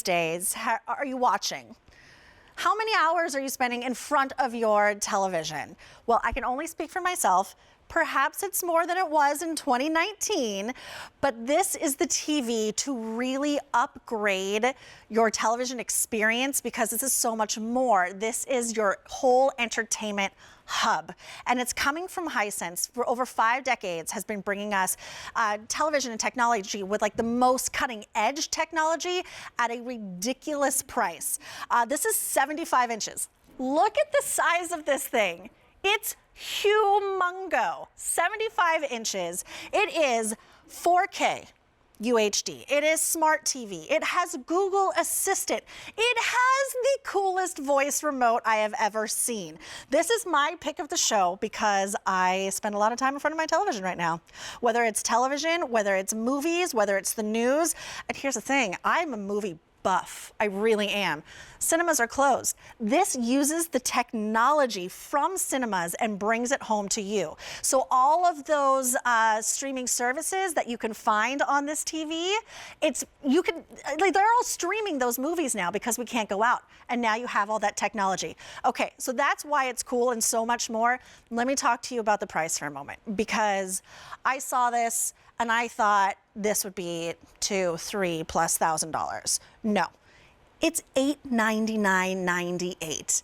these days are you watching? How many hours are you spending in front of your television? Well, I can only speak for myself. Perhaps it's more than it was in 2019, but this is the TV to really upgrade your television experience because this is so much more. This is your whole entertainment hub, and it's coming from Hisense. For over 5 decades has been bringing us television and technology with like the most cutting edge technology at a ridiculous price. This is 75 inches. Look at the size of this thing. It's humongo, 75 inches. It is 4K UHD. It is smart TV. It has Google Assistant. It has the coolest voice remote I have ever seen. This is my pick of the show because I spend a lot of time in front of my television right now. Whether it's television, whether it's movies, whether it's the news. And here's the thing, I'm a movie buff. I really am. Cinemas are closed. This uses the technology from cinemas and brings it home to you. So all of those streaming services that you can find on this TV, they're all streaming those movies now because we can't go out. And now you have all that technology. Okay, so that's why it's cool and so much more. Let me talk to you about the price for a moment because I saw this and I thought this would be $2,000, $3,000+. No, it's $899.98.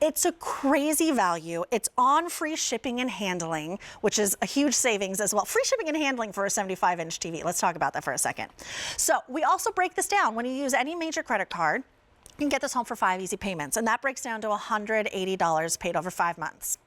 It's a crazy value. It's on free shipping and handling, which is a huge savings as well. Free shipping and handling for a 75-inch TV. Let's talk about that for a second. So we also break this down. When you use any major credit card, you can get this home for 5 easy payments, and that breaks down to $180 paid over 5 months.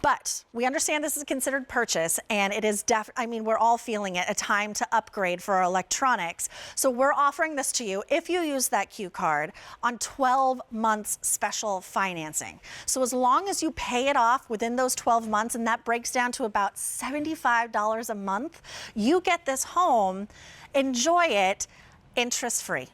But we understand this is a considered purchase, and it is we're all feeling it, a time to upgrade for our electronics. So we're offering this to you if you use that Q card on 12 months special financing. So as long as you pay it off within those 12 months, and that breaks down to about $75 a month, you get this home, enjoy it, interest-free.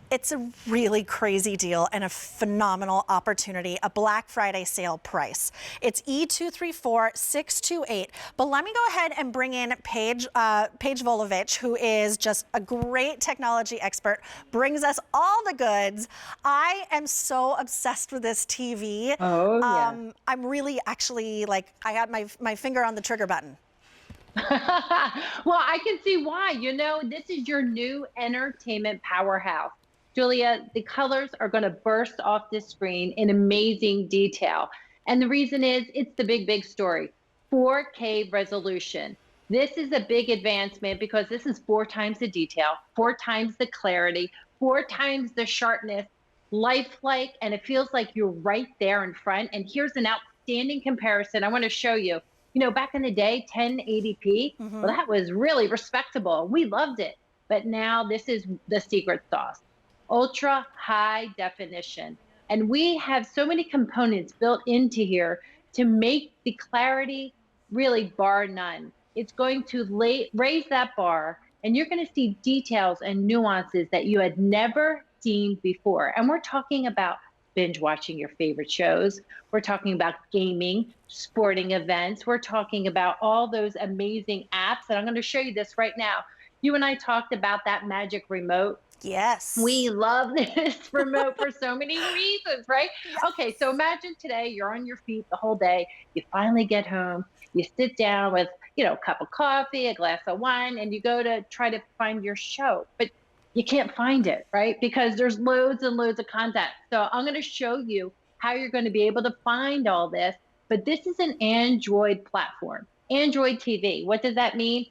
It's a really crazy deal and a phenomenal opportunity, a Black Friday sale price. It's E234628. But let me go ahead and bring in Paige Volovich, who is just a great technology expert, brings us all the goods. I am so obsessed with this TV. Oh, yeah. I'm really actually I got my finger on the trigger button. Well, I can see why. You know, this is your new entertainment powerhouse. Julia, the colors are going to burst off this screen in amazing detail. And the reason is it's the big story. 4K resolution. This is a big advancement because this is 4 times the detail, 4 times the clarity, 4 times the sharpness, lifelike, and it feels like you're right there in front. And here's an outstanding comparison I want to show you. You know, back in the day, 1080p, well, that was really respectable. We loved it. But now this is the secret sauce. Ultra high definition. And we have so many components built into here to make the clarity really bar none. It's going to raise that bar, and you're going to see details and nuances that you had never seen before. And we're talking about binge watching your favorite shows. We're talking about gaming, sporting events. We're talking about all those amazing apps. And I'm going to show you this right now. You and I talked about that magic remote. Yes. We love this remote for so many reasons, right? Yes. Okay, so imagine today you're on your feet the whole day. You finally get home. You sit down with, a cup of coffee, a glass of wine, and you go to try to find your show. But you can't find it, right? Because there's loads and loads of content. So I'm going to show you how you're going to be able to find all this. But this is an Android platform, Android TV. What does that mean?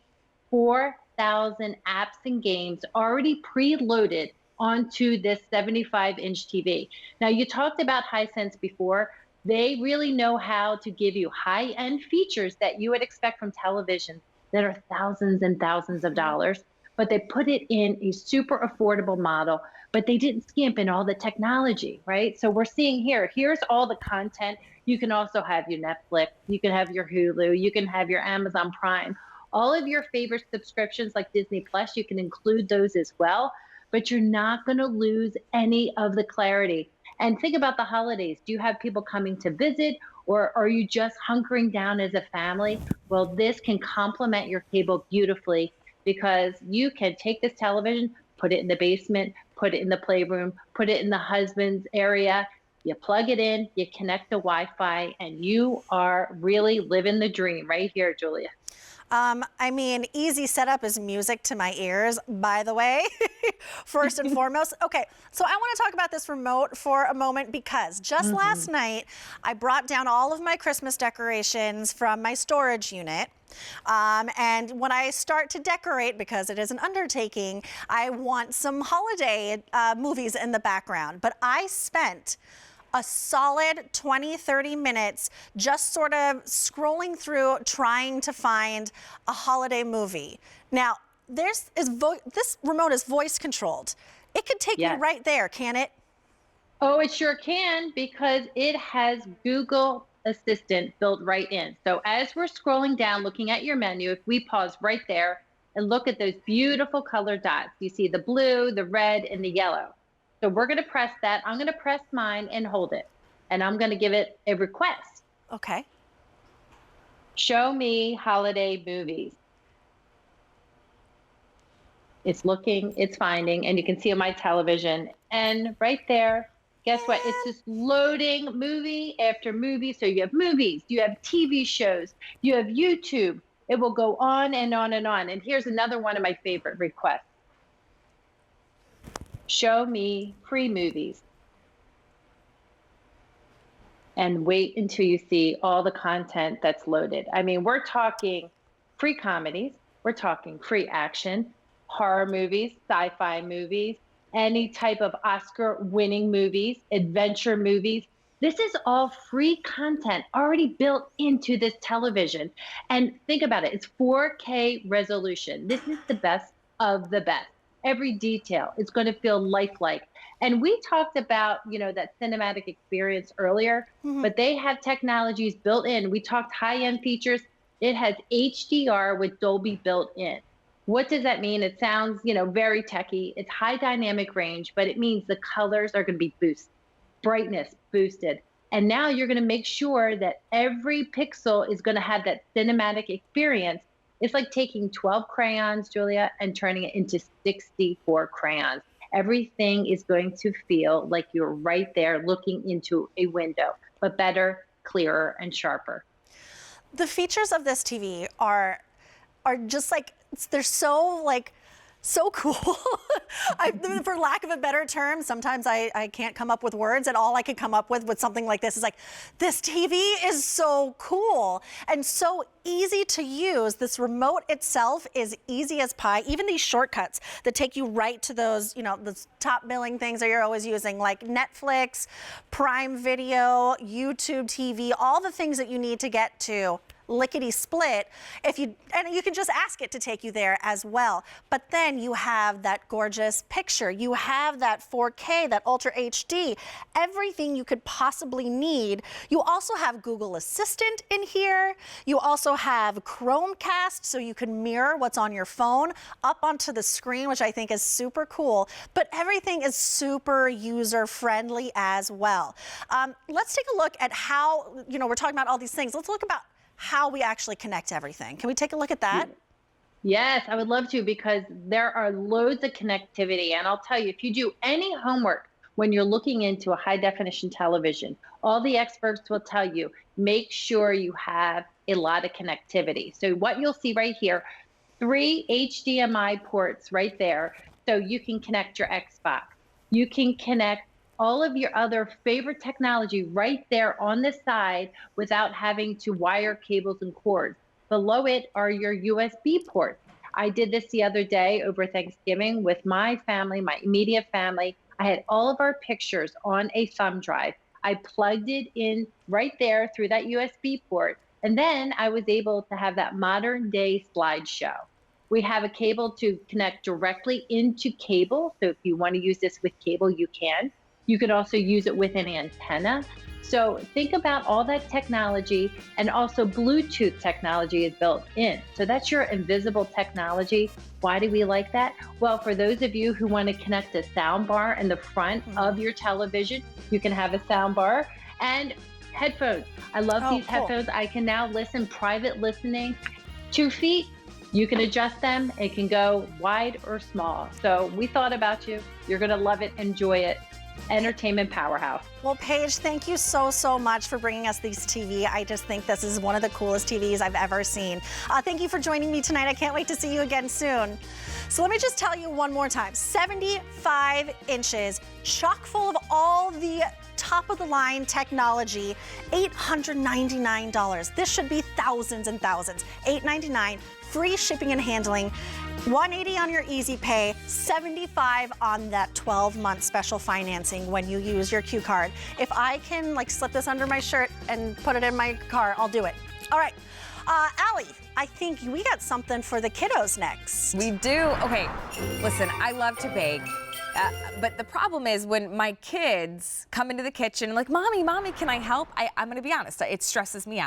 4,000 apps and games already preloaded onto this 75-inch TV. Now, you talked about Hisense before. They really know how to give you high-end features that you would expect from television that are thousands and thousands of dollars, but they put it in a super affordable model, but they didn't skimp in all the technology, right? So we're seeing here's all the content. You can also have your Netflix, you can have your Hulu, you can have your Amazon Prime. All of your favorite subscriptions like Disney Plus, you can include those as well, but you're not going to lose any of the clarity. And think about the holidays. Do you have people coming to visit, or are you just hunkering down as a family? Well, this can complement your cable beautifully because you can take this television, put it in the basement, put it in the playroom, put it in the husband's area. You plug it in, you connect the Wi-Fi, and you are really living the dream right here, Julia. I mean, easy setup is music to my ears, by the way, first and foremost. Okay, so I want to talk about this remote for a moment because just last night, I brought down all of my Christmas decorations from my storage unit. And when I start to decorate, because it is an undertaking, I want some holiday movies in the background. But I spent a solid 20-30 minutes just sort of scrolling through trying to find a holiday movie. Now, this remote is voice controlled. It could take you right there, can it? Oh, it sure can, because it has Google Assistant built right in. So as we're scrolling down, looking at your menu, if we pause right there and look at those beautiful color dots, you see the blue, the red, and the yellow. So we're going to press that. I'm going to press mine and hold it. And I'm going to give it a request. Okay. Show me holiday movies. It's looking, it's finding, and you can see on my television. And right there, guess what? It's just loading movie after movie. So you have movies, you have TV shows, you have YouTube. It will go on and on and on. And here's another one of my favorite requests. Show me free movies. And wait until you see all the content that's loaded. I mean, we're talking free comedies, we're talking free action, horror movies, sci-fi movies, any type of Oscar-winning movies, adventure movies. This is all free content already built into this television. And think about it, it's 4K resolution. This is the best of the best. Every detail is going to feel lifelike. And we talked about, that cinematic experience earlier, but they have technologies built in. We talked high-end features. It has HDR with Dolby built in. What does that mean? It sounds, very techy. It's high dynamic range, but it means the colors are going to be boosted, brightness boosted. And now you're going to make sure that every pixel is going to have that cinematic experience. It's like taking 12 crayons, Julia, and turning it into 64 crayons. Everything is going to feel like you're right there looking into a window, but better, clearer, and sharper. The features of this TV are just like, they're so cool. For lack of a better term, sometimes I can't come up with words, and all I could come up with something like this is like, this TV is so cool and so easy to use. This remote itself is easy as pie. Even these shortcuts that take you right to those, those top billing things that you're always using, like Netflix, Prime Video, YouTube TV, all the things that you need to get to lickety split, and you can just ask it to take you there as well. But then you have that gorgeous picture, you have that 4K, that Ultra HD, everything you could possibly need. You also have Google Assistant in here. You also have Chromecast, so you can mirror what's on your phone up onto the screen, which I think is super cool. But everything is super user friendly as well. Let's take a look at how, we're talking about all these things. Let's look about how we actually connect everything. Can we take a look at that? Yes, I would love to, because there are loads of connectivity. And I'll tell you, if you do any homework when you're looking into a high definition television, all the experts will tell you, make sure you have a lot of connectivity. So what you'll see right here, 3 HDMI ports right there. So you can connect your Xbox. You can connect all of your other favorite technology right there on the side without having to wire cables and cords. Below it are your USB ports. I did this the other day over Thanksgiving with my family, my immediate family. I had all of our pictures on a thumb drive. I plugged it in right there through that USB port, and then I was able to have that modern day slideshow. We have a cable to connect directly into cable, so if you want to use this with cable, you can. You could also use it with an antenna. So think about all that technology, and also Bluetooth technology is built in. So that's your invisible technology. Why do we like that? Well, for those of you who want to connect a sound bar in the front of your television, you can have a sound bar. And headphones. I love these headphones. I can now listen, private listening. 2 feet, You can adjust them. It can go wide or small. So we thought about you. You're going to love it, enjoy it. Entertainment powerhouse. Well, Paige, thank you so much for bringing us these TV. I just think this is one of the coolest TVs I've ever seen. Thank you for joining me tonight. I can't wait to see you again soon. So let me just tell you one more time, 75 inches, chock full of all the top of the line technology, $899. This should be thousands and thousands. $899, free shipping and handling. $180 on your Easy Pay, $75 on that 12-month special financing when you use your Q card. If I can like slip this under my shirt and put it in my car, I'll do it. All right, Allie, I think we got something for the kiddos next. We do. Okay, listen, I love to bake. But the problem is when my kids come into the kitchen like, Mommy, can I help? I'm gonna be honest, it stresses me out.